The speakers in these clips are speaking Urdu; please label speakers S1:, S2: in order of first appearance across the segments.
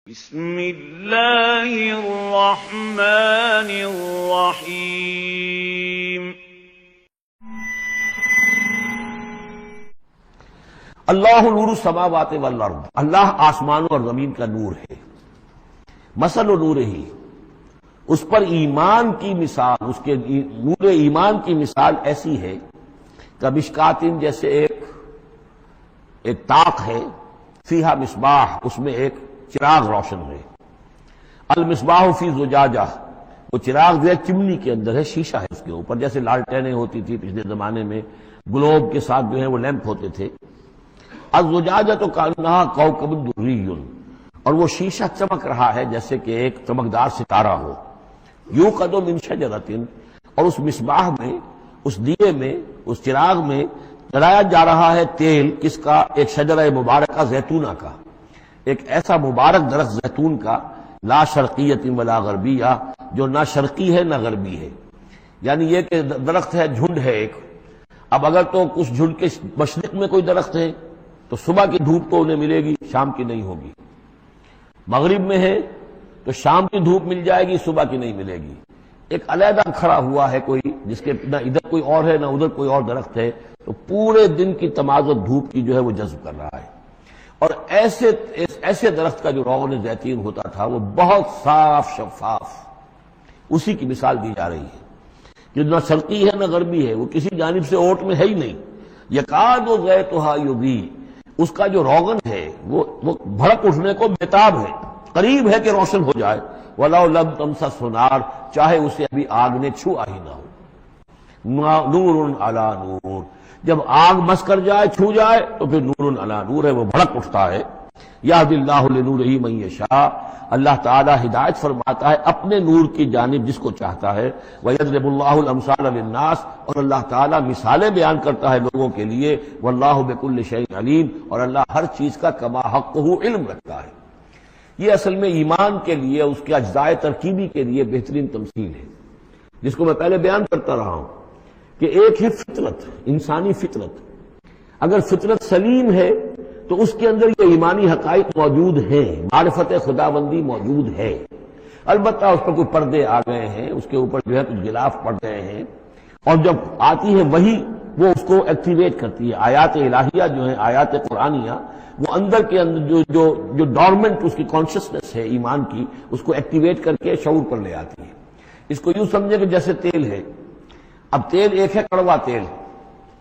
S1: بسم اللہ الرحمن الرحیم۔
S2: اللہ نور السماوات والارض، اللہ آسمانوں اور زمین کا نور ہے۔ مثل نور ہی، اس پر ایمان کی مثال، اس کے نور ایمان کی مثال ایسی ہے کہ مشکاتن، جیسے ایک طاق ہے، فیہا مصباح، اس میں ایک چراغ روشن ہے۔ المصباح فی زجاجہ، وہ چراغ جو ہے چمنی کے اندر ہے، شیشہ ہے اس کے اوپر، جیسے لالٹینیں ہوتی تھی پچھلے زمانے میں، گلوب کے ساتھ جو ہے وہ لیمپ ہوتے تھے۔ الزجاجۃ کأنہا کوکب دری، اور وہ شیشہ چمک رہا ہے جیسے کہ ایک چمکدار ستارہ ہو۔ یوقد من شجرۃ، اور اس مصباح میں، اس دیے میں، اس چراغ میں جلایا جا رہا ہے تیل، کس کا؟ ایک شجرہ مبارکہ زیتونہ کا، ایک ایسا مبارک درخت زیتون کا، لا شرقیۃ ولا غربیہ، جو نہ شرقی ہے نہ غربی ہے، یعنی یہ کہ درخت ہے، جھنڈ ہے ایک۔ اب اگر تو اس جھنڈ کے مشرق میں کوئی درخت ہے تو صبح کی دھوپ تو انہیں ملے گی، شام کی نہیں ہوگی۔ مغرب میں ہے تو شام کی دھوپ مل جائے گی، صبح کی نہیں ملے گی۔ ایک علیحدہ کھڑا ہوا ہے کوئی، جس کے نہ ادھر کوئی اور ہے نہ ادھر کوئی اور درخت ہے، تو پورے دن کی تمازت دھوپ کی جو ہے وہ جذب کر رہا ہے۔ اور ایسے درخت کا جو روغن زیتون ہوتا تھا وہ بہت صاف شفاف، اسی کی مثال دی جا رہی ہے کہ نہ شرقی ہے نہ غربی ہے، وہ کسی جانب سے اوٹ میں ہے ہی نہیں۔ یکاد زیتھا یضیء، اس کا جو روغن ہے وہ بھڑک اٹھنے کو بےتاب ہے، قریب ہے کہ روشن ہو جائے۔ وَلَوْ لَمْ تَمْسَسْهُ نَارٌ، چاہے اسے ابھی آگ نے چھوا ہی نہ ہو۔ نور علی نور، جب آگ مس کر جائے، چھو جائے، تو پھر نور علی نور ہے، وہ بھڑک اٹھتا ہے۔ یہدی اللہ لنورہ من یشاء، اللہ تعالی ہدایت فرماتا ہے اپنے نور کی جانب جس کو چاہتا ہے۔ وَيَضْرِبُ اللَّهُ الْأَمْثَالَ لِلنَّاسِ، اور اللہ تعالی مثالیں بیان کرتا ہے لوگوں کے لیے۔ وَاللَّهُ بِكُلِّ شَيْءٍ عَلِيمٌ، اور اللہ ہر چیز کا کما حقہ علم رکھتا ہے۔ یہ اصل میں ایمان کے لیے، اس کے اجزاء ترکیبی کے لیے بہترین تمثیل ہے، جس کو میں پہلے بیان کرتا رہا ہوں کہ ایک ہے فطرت، انسانی فطرت۔ اگر فطرت سلیم ہے تو اس کے اندر یہ ایمانی حقائق موجود ہیں، معرفت خداوندی موجود ہے۔ البتہ اس پر کوئی پردے آ گئے ہیں، اس کے اوپر جو ہے کچھ غلاف پڑ گئے ہیں، اور جب آتی ہے وہی وہ اس کو ایکٹیویٹ کرتی ہے۔ آیات الہیہ جو ہیں، آیات قرآنیہ، وہ اندر کے اندر جو ڈورمنٹ اس کی کانشسنس ہے ایمان کی، اس کو ایکٹیویٹ کر کے شعور پر لے آتی ہے۔ اس کو یوں سمجھے کہ جیسے تیل ہے۔ اب تیل ایک ہے کڑوا تیل،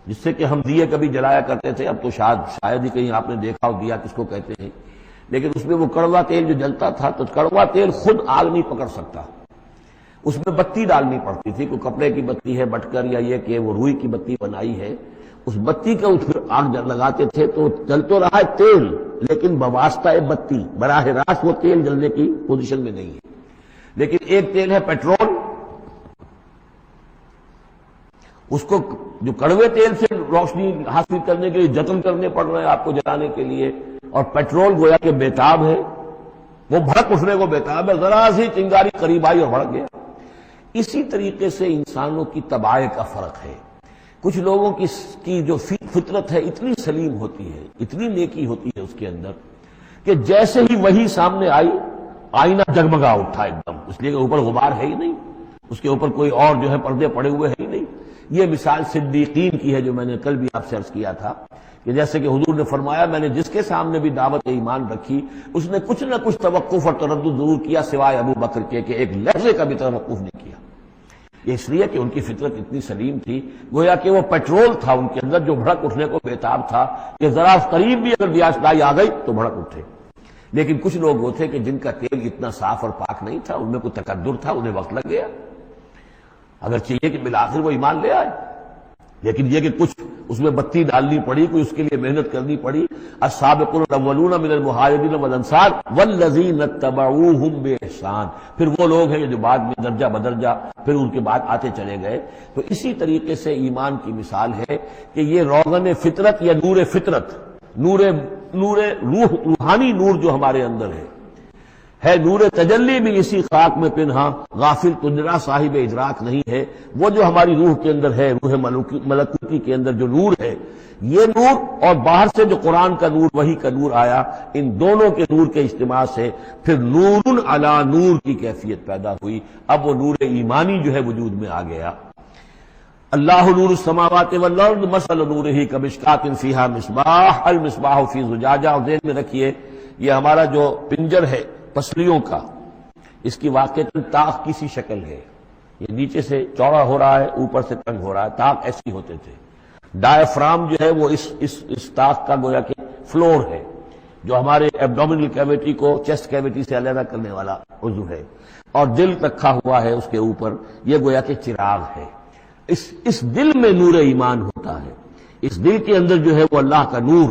S2: جس سے کہ ہم دیے کبھی جلایا کرتے تھے، اب تو شاید ہی کہیں آپ نے دیکھا ہو دیا کس کو کہتے ہیں، لیکن اس میں وہ کڑوا تیل جو جلتا تھا، تو کڑوا تیل خود آگ نہیں پکڑ سکتا، اس میں بتی ڈالنی پڑتی تھی، کوئی کپڑے کی بتی ہے بٹکر، یا یہ کہ وہ روئی کی بتی بنائی ہے، اس بتی کا پھر آگ لگاتے تھے تو جل تو رہا ہے تیل، لیکن بواسطہ بتی، براہ راست وہ تیل جلنے کی پوزیشن میں نہیں ہے۔ لیکن ایک تیل ہے پیٹرول، اس کو جو کڑوے تیل سے روشنی حاصل کرنے کے لیے جتن کرنے پڑ رہے ہیں آپ کو جلانے کے لیے، اور پیٹرول گویا کہ بےتاب ہے، وہ بھڑک اٹھنے کو بےتاب ہے، ذرا سی چنگاری قریب آئی اور بھڑک گیا۔ اسی طریقے سے انسانوں کی طباع کا فرق ہے۔ کچھ لوگوں کی جو فطرت ہے اتنی سلیم ہوتی ہے، اتنی نیکی ہوتی ہے اس کے اندر، کہ جیسے ہی وہی سامنے آئی، آئینہ جگمگا اٹھا ایک دم، اس لیے کہ اوپر غبار ہے ہی نہیں، اس کے اوپر کوئی اور جو ہے پردے پڑے ہوئے ہیں ہی نہیں۔ یہ مثال صدیقین کی ہے، جو میں نے کل بھی آپ سے عرض کیا تھا کہ جیسے کہ حضور نے فرمایا، میں نے جس کے سامنے بھی دعوت ایمان رکھی، اس نے کچھ نہ کچھ توقف اور تردد ضرور کیا، سوائے ابو بکر کے، کہ ایک لحظے کا بھی توقف نہیں کیا۔ اس لیے کہ ان کی فطرت اتنی سلیم تھی، گویا کہ وہ پیٹرول تھا ان کے اندر، جو بھڑک اٹھنے کو بےتاب تھا، کہ ذرا قریب بھی اگر دیاسلائی آ گئی تو بھڑک اٹھے۔ لیکن کچھ لوگ وہ تھے کہ جن کا تیل اتنا صاف اور پاک نہیں تھا، ان میں کوئی تکدر تھا، انہیں وقت لگ گیا، اگر چاہیے کہ بالآخر وہ ایمان لے آئے، لیکن یہ کہ کچھ اس میں بتی ڈالنی پڑی، کوئی اس کے لیے محنت کرنی پڑی۔ السابقون الاولون من المہاجرین والانصار والذین اتبعوہم باحسان، پھر وہ لوگ ہیں جو بعد میں درجہ بدرجہ پھر ان کے بعد آتے چلے گئے۔ تو اسی طریقے سے ایمان کی مثال ہے کہ یہ روغن فطرت یا نور فطرت، نور روح، روحانی نور جو ہمارے اندر ہے، ہے نور تجلی بھی اسی خاک میں پنہاں، غافل تجرا صاحب ادراک نہیں ہے۔ وہ جو ہماری روح کے اندر ہے، روح ملکوتی کے اندر جو نور ہے، یہ نور اور باہر سے جو قرآن کا نور، وحی کا نور آیا، ان دونوں کے نور کے اجتماع سے پھر نور علی نور کی کیفیت پیدا ہوئی۔ اب وہ نور ایمانی جو ہے وجود میں آ گیا۔ اللہ نور السماوات والارض مثل نورہ کمشکاۃ فیہا مصباح المصباح فی زجاجہ۔ اور ذہن میں رکھیے یہ ہمارا جو پنجر ہے پسلیوں کا، اس کی واقعتاً طاق کی سی شکل ہے، یہ نیچے سے چوڑا ہو رہا ہے، اوپر سے تنگ ہو رہا ہے، طاق ایسی ہوتے تھے۔ ڈائفرام جو ہے وہ اس طاق کا گویا کہ فلور ہے، جو ہمارے ایبڈومینل کیویٹی کو چیسٹ کیویٹی سے علیحدہ کرنے والا عضو ہے، اور دل رکھا ہوا ہے اس کے اوپر، یہ گویا کہ چراغ ہے۔ اس دل میں نور ایمان ہوتا ہے، اس دل کے اندر جو ہے وہ اللہ کا نور،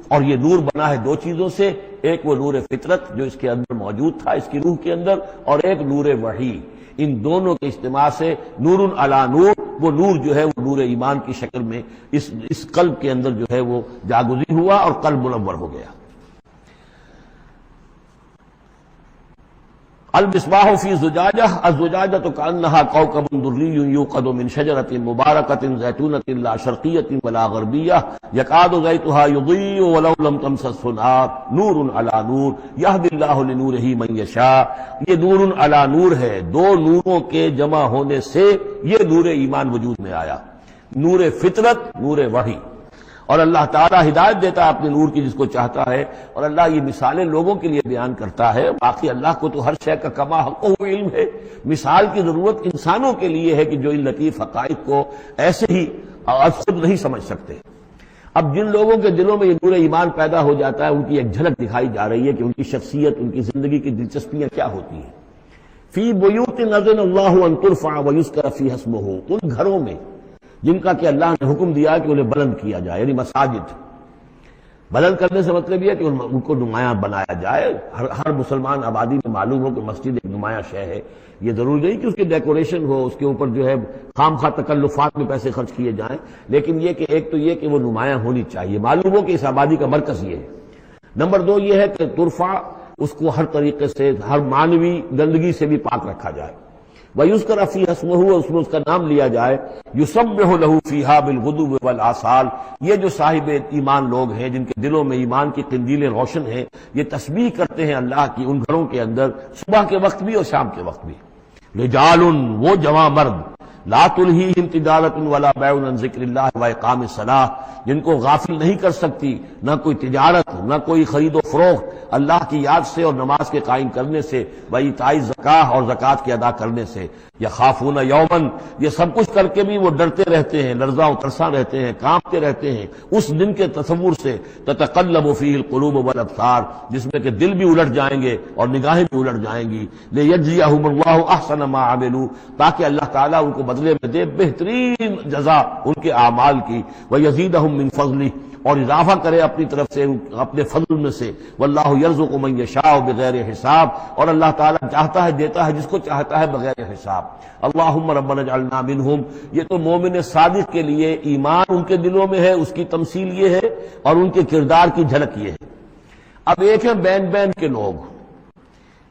S2: اور یہ نور بنا ہے دو چیزوں سے، ایک وہ نور فطرت جو اس کے اندر موجود تھا، اس کی روح کے اندر، اور ایک نور وحی۔ ان دونوں کے اجتماع سے نور علی نور، وہ نور جو ہے وہ نور ایمان کی شکل میں اس قلب کے اندر جو ہے وہ جاگزی ہوا اور قلب منور ہو گیا۔ المصباح فی زجاجہ، الزجاجۃ کأنہا کوکب دری یوقد من شجرۃ مبارکۃ زیتونۃ لا شرقیۃ ولا غربیہ یکاد زیتها یضیء ولو لم تمسسہ نار نور علی نور یہدی اللہ لنورہ من یشاء۔ یہ نور علی نور ہے، دو نوروں کے جمع ہونے سے یہ نور ایمان وجود میں آیا، نور فطرت، نور وحی۔ اور اللہ تعالیٰ ہدایت دیتا ہے اپنے نور کی جس کو چاہتا ہے، اور اللہ یہ مثالیں لوگوں کے لیے بیان کرتا ہے۔ باقی اللہ کو تو ہر شے کا کما حق و علم ہے، مثال کی ضرورت انسانوں کے لیے ہے کہ جو ان لطیف حقائق کو ایسے ہی خود نہیں سمجھ سکتے۔ اب جن لوگوں کے دلوں میں یہ نور ایمان پیدا ہو جاتا ہے، ان کی ایک جھلک دکھائی جا رہی ہے کہ ان کی شخصیت، ان کی زندگی کی دلچسپیاں کیا ہوتی ہیں۔ فی بیوت اذن اللہ ان ترفع ویذکر فیہا اسمہ، ان گھروں میں جن کا کہ اللہ نے حکم دیا کہ انہیں بلند کیا جائے، یعنی مساجد۔ بلند کرنے سے مطلب یہ ہے کہ ان کو نمایاں بنایا جائے۔ ہر مسلمان آبادی میں معلوم ہو کہ مسجد ایک نمایاں شے ہے، یہ ضروری نہیں کہ اس کی ڈیکوریشن ہو، اس کے اوپر جو ہے خام خواہ تکلفات میں پیسے خرچ کیے جائیں، لیکن یہ کہ ایک تو یہ کہ وہ نمایاں ہونی چاہیے، معلوم ہو کہ اس آبادی کا مرکز یہ ہے۔ نمبر دو یہ ہے کہ ترفع، اس کو ہر طریقے سے، ہر معنوی گندگی سے بھی پاک رکھا جائے۔ وَيُذْكَرَ فِيهَا اسْمُهُ، اس میں اس کا نام لیا جائے۔ يُسَبِّحُ لَهُ فِيهَا بِالْغُدُوِّ وَالْآصَالِ، یہ جو صاحب ایمان لوگ ہیں جن کے دلوں میں ایمان کی قندیلیں روشن ہیں، یہ تسبیح کرتے ہیں اللہ کی ان گھروں کے اندر، صبح کے وقت بھی اور شام کے وقت بھی۔ رجال، وہ جوان مرد، لا تلہیہم تجارت ولا بیع عن ذکر اللہ واقام الصلاۃ، جن کو غافل نہیں کر سکتی نہ کوئی تجارت، نہ کوئی خرید و فروخت اللہ کی یاد سے اور نماز کے قائم کرنے سے، وایتاء الزکاۃ اور زکوٰۃ کے ادا کرنے سے۔ یخافون یومن، یہ سب کچھ کر کے بھی وہ ڈرتے رہتے ہیں، لرزاں و ترساں رہتے ہیں، کانپتے رہتے ہیں اس دن کے تصور سے، تتقلب فیہ القلوب والابصار، جس میں کہ دل بھی الٹ جائیں گے اور نگاہیں بھی الٹ جائیں گی۔ لیجزیہم اللہ احسن ما عملوا، تاکہ اللہ تعالیٰ ان کو بدلے میں دے بہترین جزا ان کے اعمال کی، ویزیدہم من فضلہ، اور اضافہ کرے اپنی طرف سے اپنے فضل میں سے۔ واللہ یرزق من یشاء بغیر حساب، اور اللہ تعالیٰ چاہتا ہے دیتا ہے جس کو چاہتا ہے بغیر حساب۔ اللہم ربنا اجعلنا منہم، یہ تو مومن صادق کے لیے ایمان ان کے دلوں میں ہے، اس کی تمثیل یہ ہے، اور ان کے کردار کی جھلک یہ ہے۔ اب ایک ہے بین بین کے لوگ،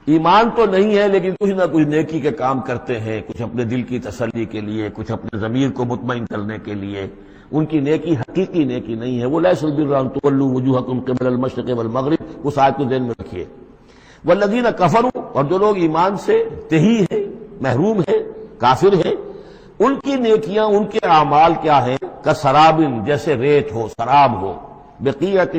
S2: ایمان تو نہیں ہے لیکن کچھ نہ کچھ نیکی کے کام کرتے ہیں، کچھ اپنے دل کی تسلی کے لیے، کچھ اپنے ضمیر کو مطمئن کرنے کے لیے۔ ان کی نیکی حقیقی نیکی نہیں ہے۔ وہ لیس البر ان تولوا وجوہکم قبل المشرق والمغرب، اس آیت کو ذہن میں رکھیے۔ والذین کفروا، اور جو لوگ ایمان سے تہی ہیں، محروم ہیں، کافر ہیں، ان کی نیکیاں، ان کے اعمال کیا ہیں؟ کسراب، جیسے ریت ہو، سراب ہو، بقیعۃ،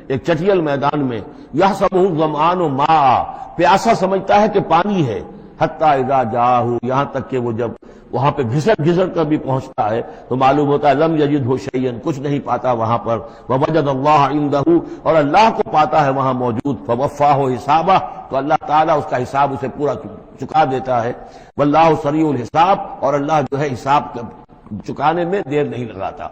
S2: ایک چٹیل میدان میں، یحسبہ الظمآن ماء، پیاسا سمجھتا ہے کہ پانی ہے، حتی اذا جاءہ، یہاں تک کہ وہ جب وہاں پہ گھسٹ کر بھی پہنچتا ہے تو معلوم ہوتا ہے لم یجدہ شیئا، کچھ نہیں پاتا وہاں پر، ووجد اللہ عندہ، اور اللہ کو پاتا ہے وہاں موجود، فوفاہ حسابہ، تو اللہ تعالیٰ اس کا حساب اسے پورا چکا دیتا ہے۔ واللہ سریع الحساب، اور اللہ جو ہے حساب چکانے میں دیر نہیں لگاتا۔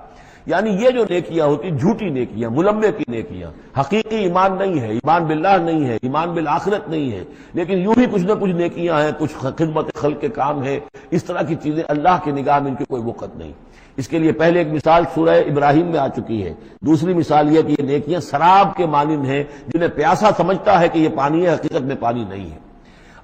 S2: یعنی یہ جو نیکیاں ہوتی، جھوٹی نیکیاں، ملمے کی نیکیاں، حقیقی ایمان نہیں ہے، ایمان باللہ نہیں ہے، ایمان بالآخرت نہیں ہے، لیکن یوں ہی کچھ نہ کچھ نیکیاں ہیں، کچھ خدمت خلق کے کام ہے، اس طرح کی چیزیں اللہ کی نگاہ میں ان کی کوئی وقت نہیں۔ اس کے لیے پہلے ایک مثال سورہ ابراہیم میں آ چکی ہے، دوسری مثال یہ کہ یہ نیکیاں سراب کے مانند ہیں، جنہیں پیاسا سمجھتا ہے کہ یہ پانی ہے، حقیقت میں پانی نہیں ہے۔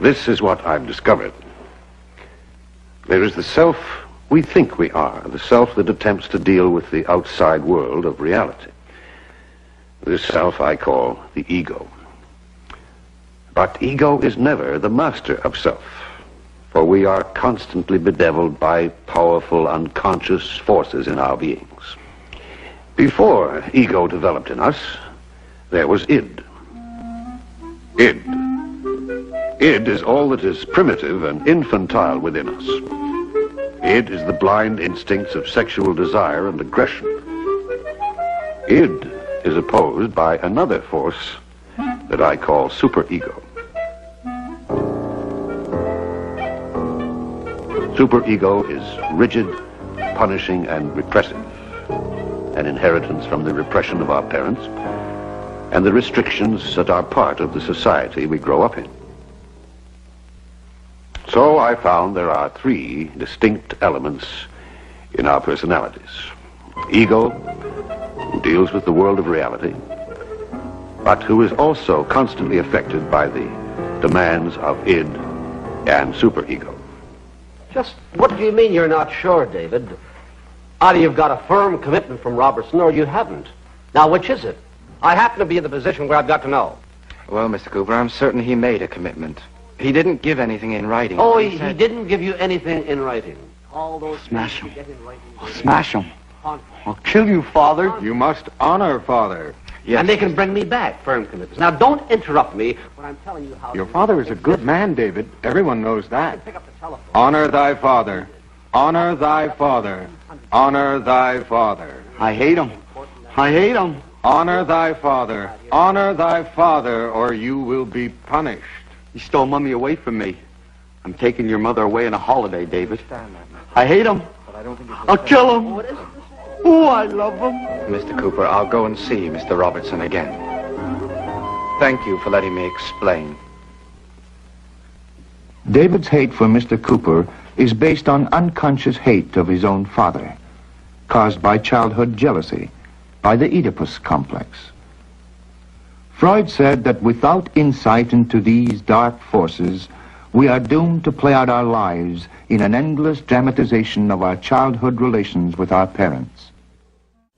S3: This is what I've discovered. There is the self we think we are, the self that attempts to deal with the outside world of reality. This self I call the ego. But ego is never the master of self, for we are constantly bedeviled by powerful unconscious forces in our beings. Before ego developed in us, there was id. Id. Id is all that is primitive and infantile within us. Id is the blind instincts of sexual desire and aggression. Id is opposed by another force that I call superego. Superego is rigid, punishing, and repressive, an inheritance from the repression of our parents and the restrictions that are part of the society we grow up in. So I found there are three distinct elements in our personalities. Ego, who deals with the world of reality, but who is also constantly affected by the demands of id and superego.
S4: Just what do you mean you're not sure, David? Either you've got a firm commitment from Robertson or you haven't. Now, which is it? I happen to be in the position where I've got to know.
S5: Well, Mr. Cooper, I'm certain he made a commitment. He didn't give anything in writing.
S4: Oh, he didn't give you anything in writing. All those
S5: Smash him.
S4: things you get in writing.
S5: I'll smash him.
S4: On-
S5: I'll kill you, Father.
S6: You must honor Father.
S5: Yes.
S4: And they can bring me back firm commitments. Now, don't interrupt me when I'm telling you how...
S6: Your father is a good man, David. Everyone knows that.
S4: Pick up the telephone.
S6: Honor thy father. Honor thy father. Honor thy father.
S5: I hate him. I hate him.
S6: Honor thy father. Honor thy father, or you will be punished.
S5: He stole Mummy away from me. I'm taking your mother away on a holiday, David. I hate him. I'll kill him. Oh, I love him. Mr. Cooper, I'll go and see Mr. Robertson again. Thank you for letting me explain.
S7: David's hate for Mr. Cooper is based on unconscious hate of his own father, caused by childhood jealousy, by the Oedipus complex. Freud said that without insight into these dark forces, we are doomed to play out our lives in an endless dramatization of our childhood relations with our parents.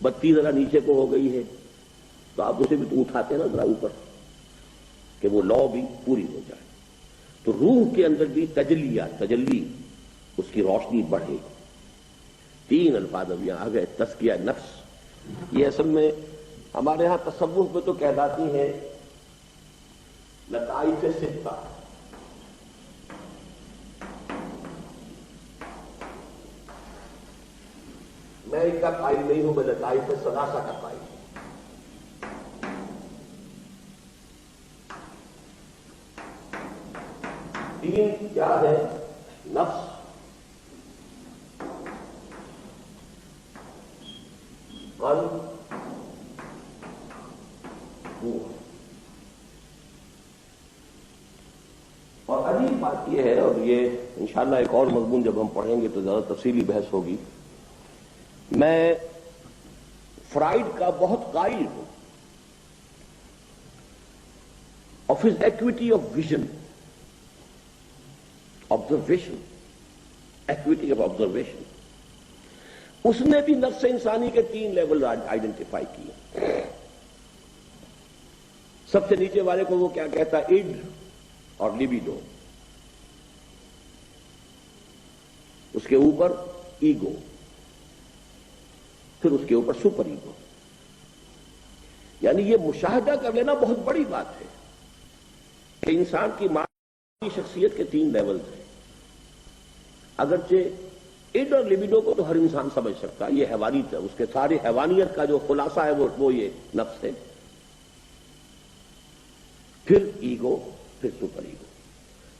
S2: بتی ذرا نیچے کو ہو گئی ہے تو آپ اسے بھی تو اٹھاتے ہیں نا ذرا اوپر کہ وہ لو بھی پوری ہو جائے. تو روح کے اندر بھی تجلی اس کی روشنی بڑھے. 3 الفاظ اب یہاں آ گئے. تزکیہ نفس، یہ اصل میں ہمارے ہاں تصوف میں تو کہلاتی ہیں لطائف ستہ. میں ان کا قائل نہیں ہوں، میں لطائف ثلاثہ کا قائل ہوں. تین کیا ہے؟ نفس، قلب، روح. اور عجیب بات یہ ہے، اور یہ انشاءاللہ ایک اور مضمون جب ہم پڑھیں گے تو زیادہ تفصیلی بحث ہوگی. میں فرائڈ کا بہت قائل ہوں of his equity of vision, observation, equity of observation. اس نے بھی نفس انسانی کے 3 لیول آئیڈینٹیفائی کیے. سب سے نیچے والے کو وہ کیا کہتا ہے؟ اڈ اور لیبیڈو. اس کے اوپر ایگو، پھر اس کے اوپر سپر ایگو. یعنی یہ مشاہدہ کر لینا بہت بڑی بات ہے کہ انسان کی معنوی شخصیت کے 3 لیولز ہیں. اگرچہ اڈ اور لیبیڈو کو تو ہر انسان سمجھ سکتا ہے، یہ حیوانی تھا، اس کے سارے حیوانیت کا جو خلاصہ ہے وہ یہ نفس ہے. پھر ایگو، پھر سپر ایگو.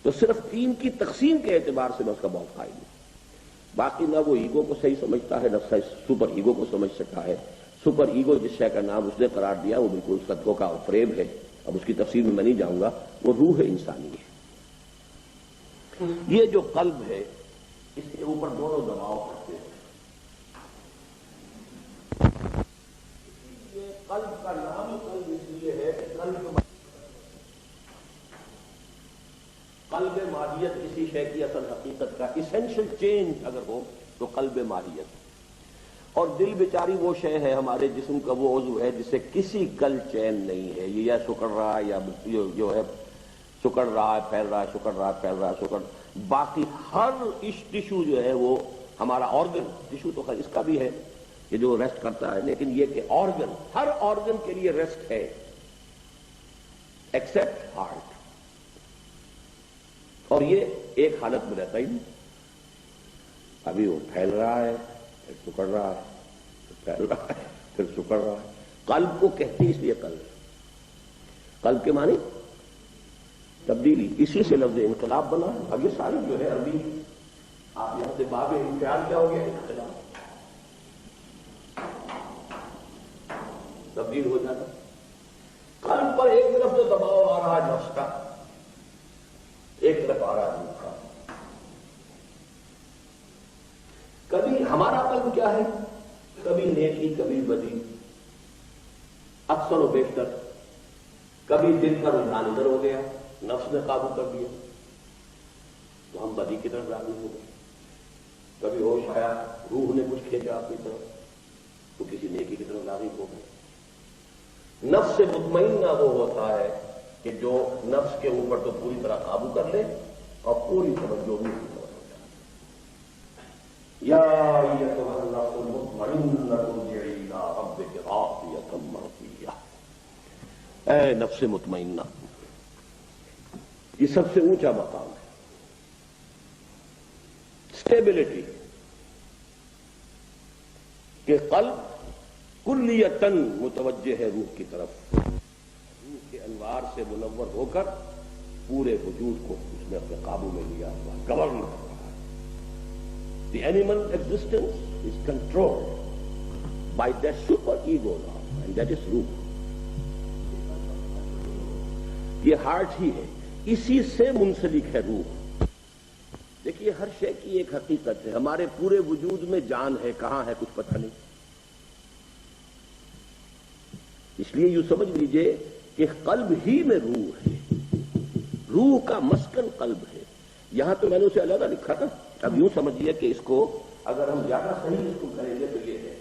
S2: تو صرف 3 کی تقسیم کے اعتبار سے میں اس کا بہت قائل ہوں. باقی نہ وہ ایگو کو صحیح سمجھتا ہے، نہ سپر ایگو کو سمجھ سکتا ہے. سپر ایگو جس شے کا نام اس نے قرار دیا وہ بالکل صدقوں کا فریب ہے. اب اس کی تفصیل میں نہیں جاؤں گا. وہ روح انسانی ہے. یہ جو قلب ہے اس کے اوپر دونوں دباؤ کرتے ہیں. یہ قلب کا نام قلب اس لیے ہے کہ قلب ماہیت کسی شے کی اصل حقیقت کا اسینشل چینج اگر ہو تو قلب ماہیت. اور دل بیچاری وہ شے ہے ہمارے جسم کا وہ عضو ہے جسے کسی کل چین نہیں ہے. یہ یا سکڑ رہا ہے یا جو ہے سکڑ رہا ہے پھیل رہا ہے، سکڑ رہا ہے پھیل رہا ہے، سکڑ. باقی ہر ٹیشو جو ہے وہ ہمارا آرگن، ٹیشو تو خیر اس کا بھی ہے یہ جو ریسٹ کرتا ہے، لیکن یہ کہ آرگن، ہر آرگن کے لیے ریسٹ ہے ایکسپٹ ہارٹ. اور یہ ایک حالت میں رہتا ہی نہیں. ابھی وہ پھیل رہا ہے، پھر سکڑ رہا ہے، پھر پھیل رہا ہے، پھر سکڑ رہا ہے. قلب کو کہتے اس لیے قلب کے معنی تبدیلی، اسی سے لفظ انقلاب بنا. اب یہ ساری جو ہے عربی آپ یہاں سے باب انفعال کیا ہو گیا؟ انقلاب، تبدیل ہو جاتا. قلب پر ایک طرف تو دباؤ آ رہا ہے نفس کا، ایک طرف آ رہا ہے روح کا. کبھی ہمارا قلب کیا ہے؟ کبھی نیکی، کبھی بدی، اکثر و بیشتر. کبھی دل کا رجحان ادھر ہو گیا، نفس نے قابو کر دیا تو ہم بدی کی طرف راغب ہو گئے. کبھی ہوش آیا، روح نے کچھ کھینچا اپنی طرف تو کسی نیکی کی طرف راغب ہو گئے. نفس مطمئنہ وہ ہوتا ہے کہ جو نفس کے اوپر تو پوری طرح قابو کر لے اور پوری طرح جو بھی یا ایتھا النفس المطمئنہ ارجعی الی ربک راضیۃ مرضیہ. اے نفس مطمئنہ، یہ سب سے اونچا مقام ہے. اسٹیبلٹی کہ قلب کلیتاً متوجہ ہے روح کی طرف، روح کے انوار سے منور ہو کر پورے وجود کو اس نے اپنے قابو میں لیا ہوا، گورن کر رہا ہے. دی animal existence is controlled by that super ego now and that is روح. یہ ہارٹ ہی ہے، اسی سے منسلک ہے روح. دیکھیے ہر شے کی ایک حقیقت ہے. ہمارے پورے وجود میں جان ہے، کہاں ہے کچھ پتہ نہیں. اس لیے یوں سمجھ لیجئے کہ قلب ہی میں روح ہے، روح کا مسکن قلب ہے. یہاں تو میں نے اسے علیحدہ لکھا تھا. اب یوں سمجھیے کہ اس کو اگر ہم زیادہ صحیح اس کو کریں گے تو یہ ہے،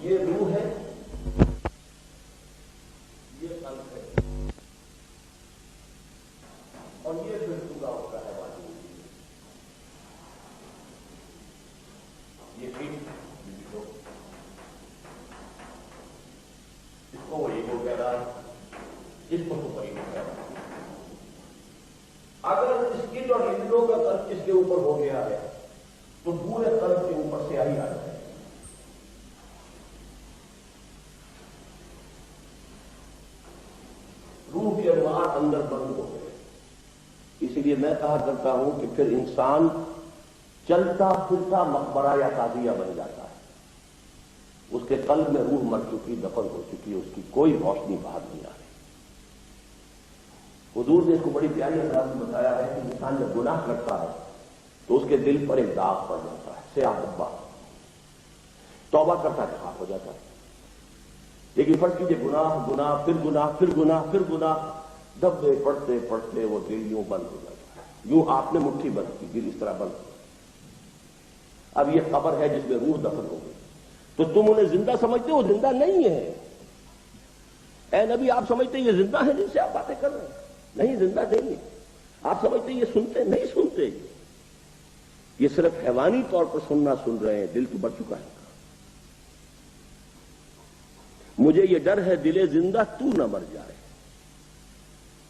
S2: یہ روح اس کو سپر ایگو کہا جاتا ہے۔ اگر اسکل اور لبلوں کا قلب اس کے اوپر ہو گیا ہے تو پورے قلب کے اوپر سے آئی آ جائے، روح کے انوار اندر بند ہو گئے۔ اسی لیے میں کہا کرتا ہوں کہ پھر انسان چلتا پھرتا مقبرہ یا تعزیہ بن جاتا ہے، اس کے قلب میں روح مر چکی، دفن ہو چکی، اس کی کوئی روشنی باہر نہیں آ رہی۔ حضور نے اس کو بڑی پیاری انداز میں بتایا ہے کہ انسان جب گناہ کرتا ہے تو اس کے دل پر ایک داغ پڑ جاتا ہے، سیاہ دبا، توبہ کرتا ہے خاک ہو جاتا ہے۔ لیکن فرض کیجیے گناہ گناہ پھر گناہ پھر گناہ پھر گناہ، دبے پڑتے پڑتے وہ دل یوں بند ہو جاتا ہے، یوں آپ نے مٹھی بند کی، دل اس طرح بند ہو۔ اب یہ قبر ہے جس میں روح دفن ہو گئی، تو تم انہیں زندہ سمجھتے ہو، زندہ نہیں ہے۔ اے نبی آپ سمجھتے یہ زندہ ہے جن سے آپ باتیں کر رہے ہیں؟ نہیں، زندہ نہیں ہے۔ آپ سمجھتے یہ سنتے؟ نہیں سنتے، یہ صرف حیوانی طور پر سننا سن رہے ہیں، دل تو بڑھ چکا ہے۔ مجھے یہ ڈر ہے دل زندہ تو نہ مر جائے،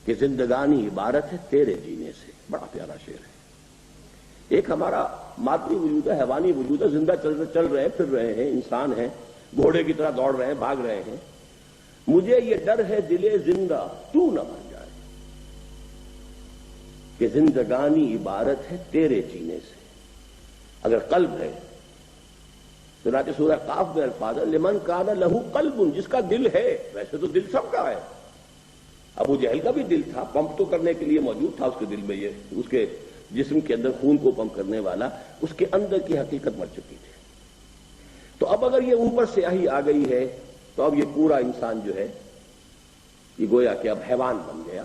S2: کہ زندگانی عبارت ہے تیرے جینے سے۔ بڑا پیارا شعر ہے۔ ایک ہمارا مادی وجود ہے، حیوانی وجود ہے، زندہ چل رہے ہیں، پھر رہے ہیں، انسان ہیں، گھوڑے کی طرح دوڑ رہے ہیں، بھاگ رہے ہیں۔ مجھے یہ ڈر ہے دل زندہ تو نہ مر جائے، کہ زندگانی عبارت ہے تیرے جینے سے۔ اگر قلب ہے، چنانچہ سورہ قاف میں الفاظ ہے لمن کان لہو قلب، جس کا دل ہے۔ ویسے تو دل سب کا ہے، ابو جہل کا بھی دل تھا، پمپ تو کرنے کے لیے موجود تھا اس کے دل میں، یہ اس کے جسم کے اندر خون کو پمپ کرنے والا، اس کے اندر کی حقیقت مر چکی تھی۔ تو اب اگر یہ اوپر سیاہی آ گئی ہے تو اب یہ پورا انسان جو ہے یہ گویا کہ اب حیوان بن گیا۔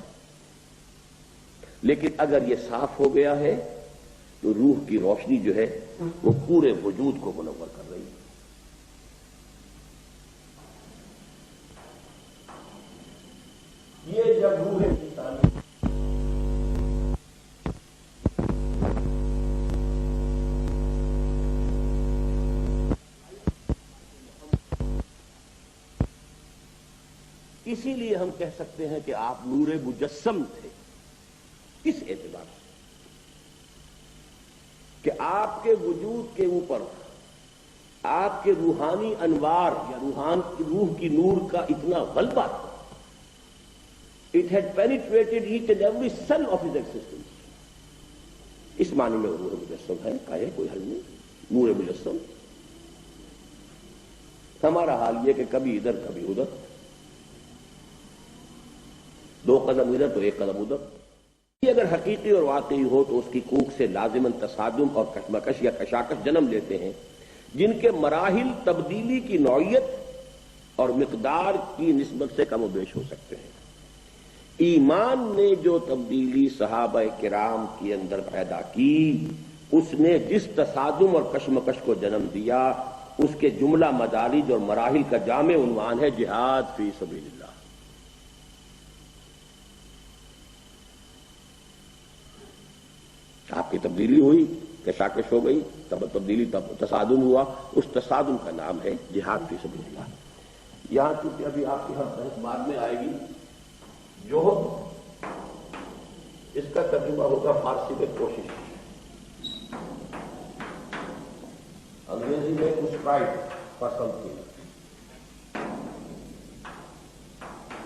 S2: لیکن اگر یہ صاف ہو گیا ہے تو روح کی روشنی جو ہے وہ پورے وجود کو منور کر رہی ہے۔ یہ جب روح انسانی اسی لیے ہم کہہ سکتے ہیں کہ آپ نور مجسم تھے، اس اعتبار سے کہ آپ کے وجود کے اوپر آپ کے روحانی انوار یا روح کی نور کا اتنا غلبہ تھا، it had penetrated each and every cell of his existence. اس معنی میں نور مجسم ہے، کہے کوئی حل نہیں، نور مجسم۔ ہمارا حال یہ کہ کبھی ادھر کبھی ادھر، دو قدم ادھر تو ایک قدم ادھر۔ یہ اگر حقیقی اور واقعی ہو تو اس کی کوکھ سے لازماً تصادم اور کشمکش یا کشاکش جنم لیتے ہیں، جن کے مراحل تبدیلی کی نوعیت اور مقدار کی نسبت سے کم و بیش ہو سکتے ہیں۔ ایمان نے جو تبدیلی صحابہ کرام کے اندر پیدا کی، اس نے جس تصادم اور کشمکش کو جنم دیا، اس کے جملہ مدارج اور مراحل کا جامع عنوان ہے جہاد فی سبیل اللہ۔ آپ کی تبدیلی ہوئی، کشاکش ہو گئی، تب تبدیلی تب تصادم ہوا، اس تصادم کا نام ہے جہاد فی سبیل اللہ۔ یہاں چونکہ ابھی آپ کی ہم بحث بعد میں آئے گی، جو اس کا ترجمہ ہوگا فارسی میں کوشش، انگریزی میں strive for something,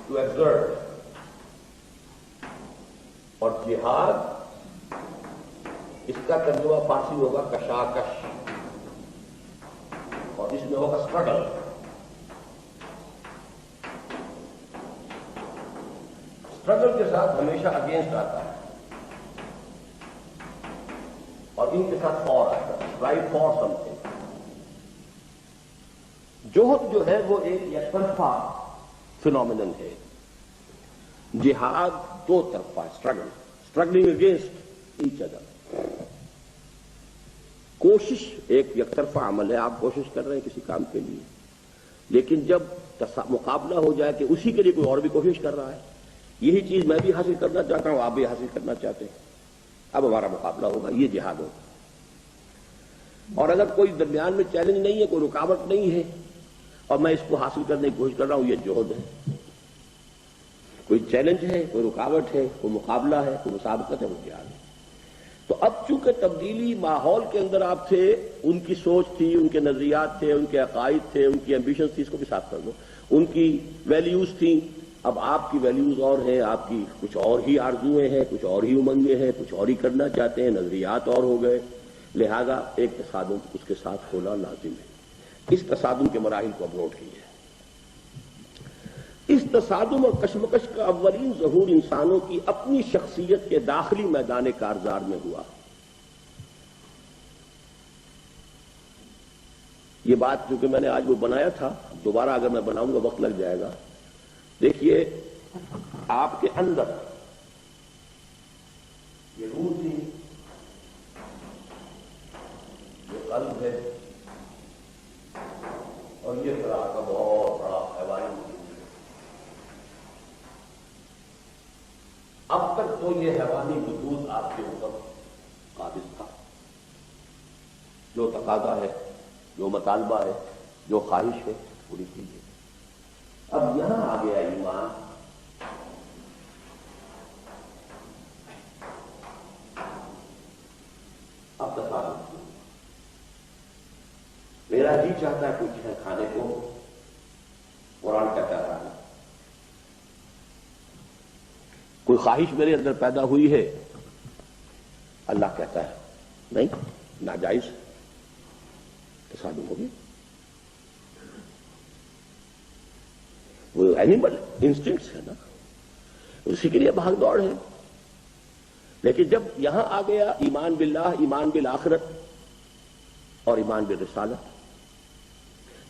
S2: to exert, اور جہاد اس کا ترجمہ فارسی ہوگا کشاکش، اور اس میں ہوگا اسٹرگل۔ اسٹرگل کے ساتھ ہمیشہ اگینسٹ آتا ہے، اور ان کے ساتھ فار آتا ہے، اسٹرائیو فار سم تھنگ۔ جوہد جو ہے وہ ایک یکطرفہ فینومینن ہے، جہاد دو طرفہ، اسٹرگلنگ اگینسٹ ایچ ادر۔ کوشش ایک یک طرفہ عمل ہے، آپ کوشش کر رہے ہیں کسی کام کے لیے، لیکن جب مقابلہ ہو جائے کہ اسی کے لیے کوئی اور بھی کوشش کر رہا ہے، یہی چیز میں بھی حاصل کرنا چاہتا ہوں، آپ بھی حاصل کرنا چاہتے ہیں، اب ہمارا مقابلہ ہوگا، یہ جہاد ہوگا۔ اور اگر کوئی درمیان میں چیلنج نہیں ہے، کوئی رکاوٹ نہیں ہے، اور میں اس کو حاصل کرنے کی کوشش کر رہا ہوں، یہ جوہد ہے۔ کوئی چیلنج ہے، کوئی رکاوٹ ہے، کوئی مقابلہ ہے، کوئی مسابقت ہے، وہ تیار ہے۔ تو اب چونکہ تبدیلی ماحول کے اندر آپ تھے، ان کی سوچ تھی، ان کے نظریات تھے، ان کے عقائد تھے، ان کی ایمبیشنز تھی، اس کو بھی صاف کر دو، ان کی ویلیوز تھیں، اب آپ کی ویلیوز اور ہیں، آپ کی کچھ اور ہی آرزویں ہیں، کچھ اور ہی امنگیں ہیں، کچھ اور ہی کرنا چاہتے ہیں، نظریات اور ہو گئے، لہذا ایک تصادم اس کے ساتھ ہونا لازم ہے۔ اس تصادم کے مراحل کو اب نوٹ کیجیے۔ اس تصادم اور کشمکش کا اولین ظہور انسانوں کی اپنی شخصیت کے داخلی میدان کارزار میں ہوا۔ یہ بات جو کہ میں نے آج وہ بنایا تھا، دوبارہ اگر میں بناؤں گا وقت لگ جائے گا۔ دیکھیے، آپ کے اندر یہ روح تھی، یہ قلب ہے، اور یہ طرح کا بہت بڑا حیوانی وجود ہے۔ اب تک تو یہ حیوانی وجود آپ کے اوپر قابض تھا، جو تقاضا ہے، جو مطالبہ ہے، جو خواہش ہے، پوری کیجیے۔ اب یہاں آ گیا ایمان، اب تصادم، میرا جی چاہتا ہے کچھ ہے کھانے کو، قرآن کہتا ہے کوئی خواہش میرے اندر پیدا ہوئی ہے، اللہ کہتا ہے نہیں، ناجائز، تصادم ہوگی۔ وہ اینیمل انسٹنکٹس ہے نا، اسی کے لیے بھاگ دوڑ ہے۔ لیکن جب یہاں آ گیا ایمان باللہ، ایمان بالآخرت اور ایمان بالرسالت،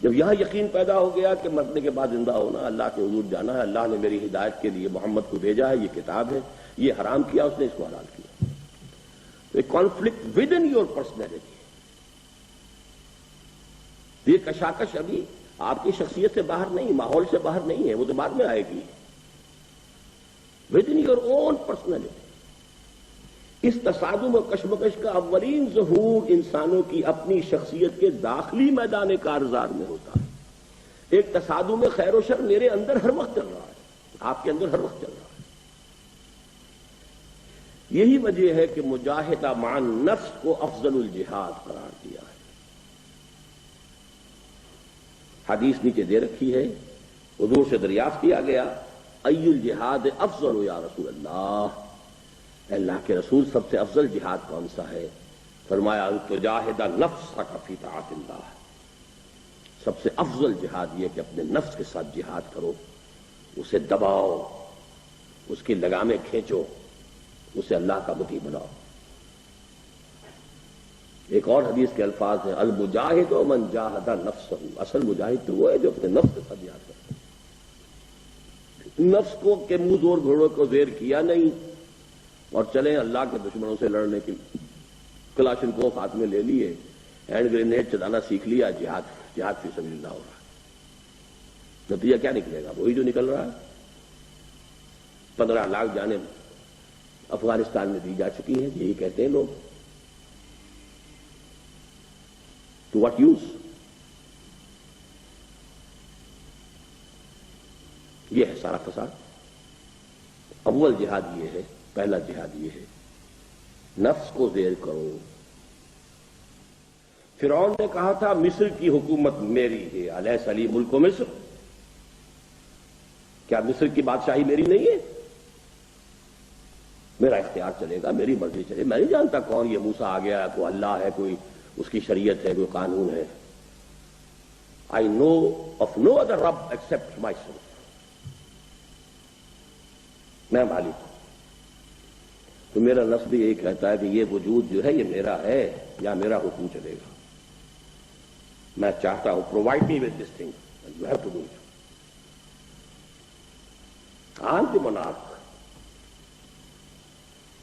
S2: جب یہاں یقین پیدا ہو گیا کہ مرنے کے بعد زندہ ہونا، اللہ کے حضور جانا ہے، اللہ نے میری ہدایت کے لیے محمد کو بھیجا ہے، یہ کتاب ہے، یہ حرام کیا، اس نے اس کو حلال کیا، تو ایک conflict with in your personality, یہ کشاکش ابھی آپ کی شخصیت سے باہر نہیں، ماحول سے باہر نہیں ہے، وہ تو بعد میں آئے گی، with in your own personality. اس تصادم و کشمکش کا اولین ظہور انسانوں کی اپنی شخصیت کے داخلی میدان کارزار میں ہوتا ہے۔ ایک تصادم میں خیر و شر میرے اندر ہر وقت چل رہا ہے، آپ کے اندر ہر وقت چل رہا ہے۔ یہی وجہ ہے کہ مجاہدہ مع النفس کو افضل الجہاد قرار دیا ہے۔ حدیث نیچے دے رکھی ہے، حضور سے دریافت کیا گیا، ای الجہاد افضل یا رسول اللہ، اللہ کے رسول سب سے افضل جہاد کون سا ہے؟ فرمایا تجاہد نفسک فی طاعت اللہ، سب سے افضل جہاد یہ کہ اپنے نفس کے ساتھ جہاد کرو، اسے دباؤ، اس کی لگامیں کھینچو، اسے اللہ کا مطیع بناؤ۔ ایک اور حدیث کے الفاظ ہیں، المجاہد من جاہد نفسہ، اصل مجاہد تو وہ ہے جو اپنے نفس کے ساتھ جہاد کرتا ہے۔ نفس کو کہ منہ زور گھوڑوں کو زیر کیا نہیں اور چلیں اللہ کے دشمنوں سے لڑنے کی، کلاشن کو ہاتھ میں لے لیے، ہینڈ گرینیڈ چلانا سیکھ لیا، جہاد فی سبیل اللہ ہو رہا ہے، نتیجہ کیا نکلے گا؟ وہی جو نکل رہا ہے۔ 15 لاکھ جانیں افغانستان میں دی جا چکی ہیں، یہی کہتے ہیں لوگ، ٹو واٹ یوز؟ یہ ہے سارا فساد۔ اول جہاد یہ ہے، پہلا جہاد یہ ہے، نفس کو زیر کرو۔ فرعون نے کہا تھا مصر کی حکومت میری ہے، الیس لی ملک مصر، کیا مصر کی بادشاہی میری نہیں ہے؟ میرا اختیار چلے گا، میری مرضی چلے، میں نہیں جانتا کون یہ موسیٰ آ گیا، کوئی اللہ ہے، کوئی اس کی شریعت ہے، کوئی قانون ہے۔ آئی نو آف نو ادر رب ایکسپٹ مائی سیلف، میں مالک ہوں۔ تو میرا نفس بھی یہی کہتا ہے کہ یہ وجود جو ہے یہ میرا ہے، یا میرا حکم چلے گا، میں چاہتا ہوں provide me with this thing, you have to do it. I'm the monarch,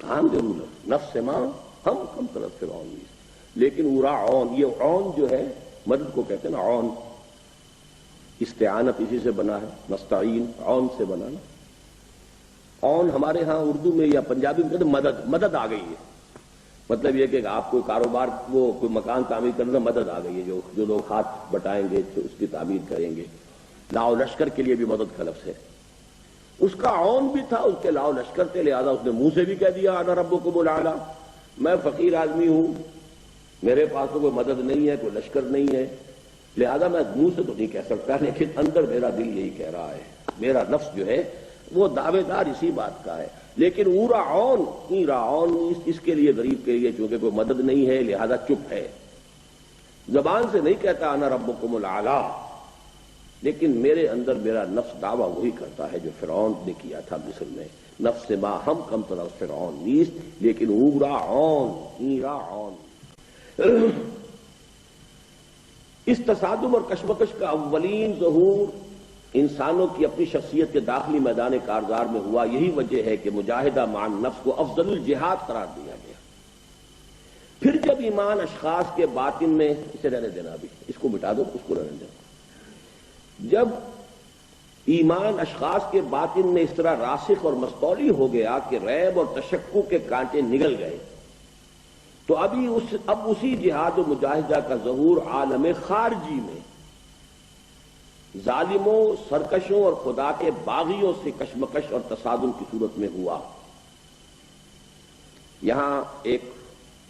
S2: I'm the ruler، نفس سے ماں ہم کم طرف فرعون، لیکن اون، یہ اون جو ہے مدد کو کہتے ہیں نا، اون، استعانت اسی سے بنا ہے، نستعین اون سے بنا نا۔ اون ہمارے ہاں اردو میں یا پنجابی میں کہتے ہیں مدد، مدد آ گئی ہے، مطلب یہ کہ آپ کوئی کاروبار، وہ کوئی مکان تعمیر کرنا، مدد آ گئی ہے، جو لوگ ہاتھ بٹائیں گے تو اس کی تعمیر کریں گے۔ لاؤ لشکر کے لیے بھی مدد کا لفظ ہے۔ اس کا عون بھی تھا، اس کے لاؤ لشکر تھے، لہذا اس نے منہ سے بھی کہہ دیا انا ربکم الاعلی، میں فقیر آدمی ہوں، میرے پاس تو کوئی مدد نہیں ہے، کوئی لشکر نہیں ہے، لہذا میں منہ سے تو نہیں کہہ سکتا، لیکن اندر میرا دل یہی کہہ رہا ہے، میرا نفس جو ہے وہ دعوے دار اسی بات کا ہے۔ لیکن راعون اس کے لیے غریب کے لیے چونکہ کوئی مدد نہیں ہے لہذا چپ ہے، زبان سے نہیں کہتا انا ربکم الاعلی، لیکن میرے اندر میرا نفس دعویٰ وہی کرتا ہے جو فرعون نے کیا تھا مصر میں، نفس ما ہم کم طرف فرعون نیست لیکن راعون۔ اس تصادم اور کشمکش کا اولین ظہور انسانوں کی اپنی شخصیت کے داخلی میدان کارزار میں ہوا، یہی وجہ ہے کہ مجاہدہ مع النفس کو افضل الجہاد قرار دیا گیا۔ پھر جب ایمان اشخاص کے باطن میں، اسے رہنے دینا بھی، اس کو مٹا دو، اس کو رہنے دو، جب ایمان اشخاص کے باطن میں اس طرح راسخ اور مستولی ہو گیا کہ ریب اور تشکک کے کانٹے نگل گئے، تو اب اسی جہاد و مجاہدہ کا ظہور عالم خارجی میں ظالموں، سرکشوں اور خدا کے باغیوں سے کشمکش اور تصادم کی صورت میں ہوا۔ یہاں ایک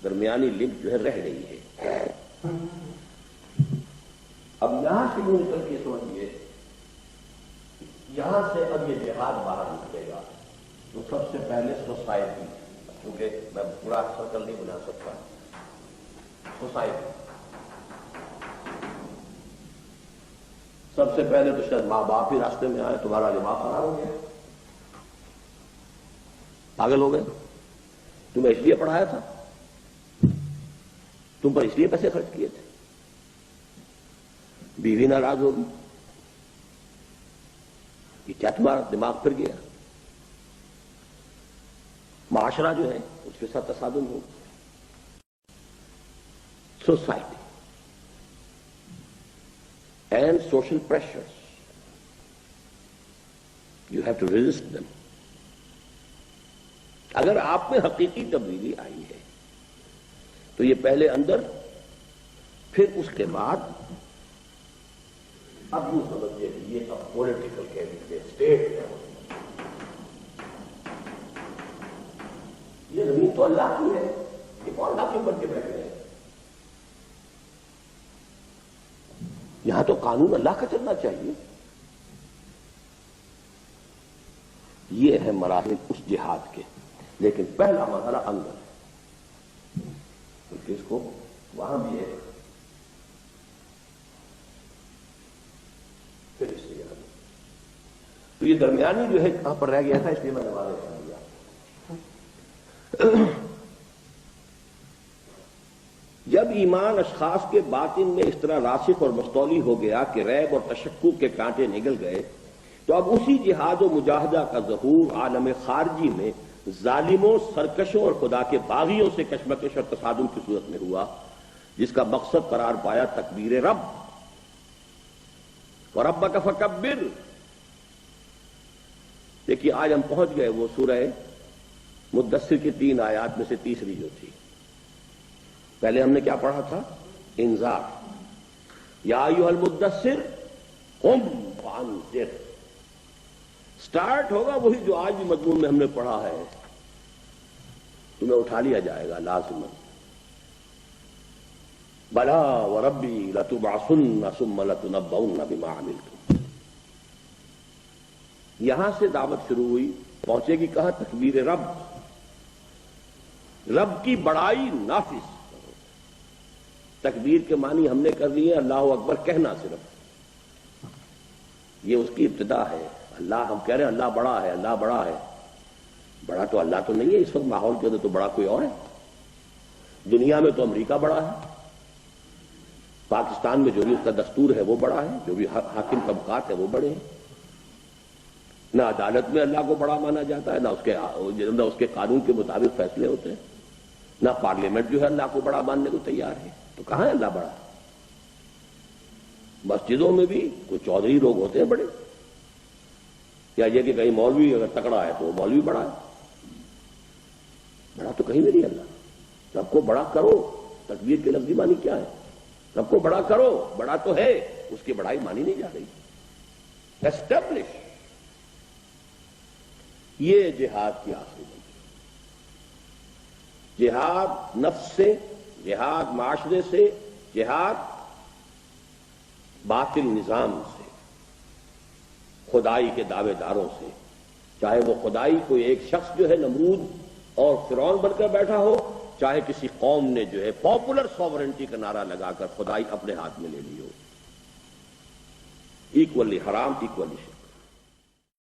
S2: درمیانی لنک جو ہے رہ گئی ہے۔ اب یہاں سے یوں نکل کے سمجھیے، یہاں سے اب یہ جہاد باہر نکلے گا تو سب سے پہلے سوسائٹی، کیونکہ میں پورا سرکل نہیں بنا سکتا، سوسائٹی سب سے پہلے تو شاید ماں باپ ہی راستے میں آئے، تمہارا دماغ خراب ہو گیا، پاگل ہو گئے، تمہیں اس لیے پڑھایا تھا، تم پر اس لیے پیسے خرچ کیے تھے، بیوی ناراض ہوگی، یہ کیا تمہارا دماغ پھر گیا، معاشرہ جو ہے اس کے ساتھ تصادم ہو، society and social pressures. You have to resist them. اگر آپ میں حقیقی تبدیلی آئی ہے تو یہ پہلے اندر، پھر اس کے بعد اب یوں سمجھیے کہ یہ اب پولیٹیکل کیبنٹ اسٹیٹ ہے، یہ زمین تو اللہ کی ہے، یہ کون اللہ کے اوپر کے بیٹھے ہیں، یہاں تو قانون اللہ کا چلنا چاہیے۔ یہ ہے مراحل اس جہاد کے، لیکن پہلا مرحلہ اندر ہے، کیونکہ اس کو وہاں بھی ہے، پھر اس سے یہاں، تو یہ درمیانی جو ہے کہاں پر رہ گیا تھا، اس لیے میں نے واضح کر دیا۔ جب ایمان اشخاص کے باطن میں اس طرح راسخ اور مستولی ہو گیا کہ ریب اور تشکک کے کانٹے نگل گئے، تو اب اسی جہاد و مجاہدہ کا ظہور عالم خارجی میں ظالموں، سرکشوں اور خدا کے باغیوں سے کشمکش اور تصادم کی صورت میں ہوا، جس کا مقصد قرار پایا تکبیر رب، وَرَبَّكَ فَكَبِّرْ۔ دیکھیے آج ہم پہنچ گئے وہ سورہ مدثر کی 3 آیات میں سے تیسری جو تھی۔ پہلے ہم نے کیا پڑھا تھا؟ انذار، یا ایھا المدثر قم فانذر، سٹارٹ ہوگا وہی جو آج بھی مضمون میں ہم نے پڑھا ہے، تمہیں اٹھا لیا جائے گا لازماً، بلا وربی لتبعثن ثم لتنبؤن بما عملتم۔ یہاں سے دعوت شروع ہوئی، پہنچے گی کہاں؟ تکبیر رب، رب کی بڑائی نافذ۔ تکبیر کے معنی ہم نے کر لیے اللہ اکبر کہنا، صرف یہ اس کی ابتدا ہے۔ اللہ، ہم کہہ رہے ہیں اللہ بڑا ہے، اللہ بڑا ہے، بڑا تو اللہ تو نہیں ہے اس وقت ماحول کے اندر، تو بڑا کوئی اور ہے۔ دنیا میں تو امریکہ بڑا ہے، پاکستان میں جو بھی اس کا دستور ہے وہ بڑا ہے، جو بھی حاکم طبقات ہیں وہ بڑے ہیں۔ نہ عدالت میں اللہ کو بڑا مانا جاتا ہے، نہ اس کے قانون کے مطابق فیصلے ہوتے ہیں، نہ پارلیمنٹ جو ہے اللہ کو بڑا ماننے کو تیار ہے۔ تو کہاں ہے اللہ بڑا؟ مسجدوں میں بھی کوئی چودھری لوگ ہوتے ہیں بڑے، یا یہ کہ کہیں مولوی اگر تکڑا ہے تو وہ مولوی بڑا ہے، بڑا تو کہیں بھی نہیں اللہ۔ رب کو بڑا کرو، تکبیر کے لفظی معنی کیا ہے؟ رب کو بڑا کرو، بڑا تو ہے، اس کی بڑائی مانی نہیں جا رہی۔ اسٹیبلش یہ جہاد کی آخری منزل، جہاد نفس سے، جہاد معاشرے سے، جہاد باطل نظام سے، خدائی کے دعوے داروں سے، چاہے وہ خدائی کوئی ایک شخص جو ہے نمرود اور فرعون بن کر بیٹھا ہو، چاہے کسی قوم نے جو ہے پاپولر سوورنٹی کا نعرہ لگا کر خدائی اپنے ہاتھ میں لے لی ہو، ایکولی حرام ایکولی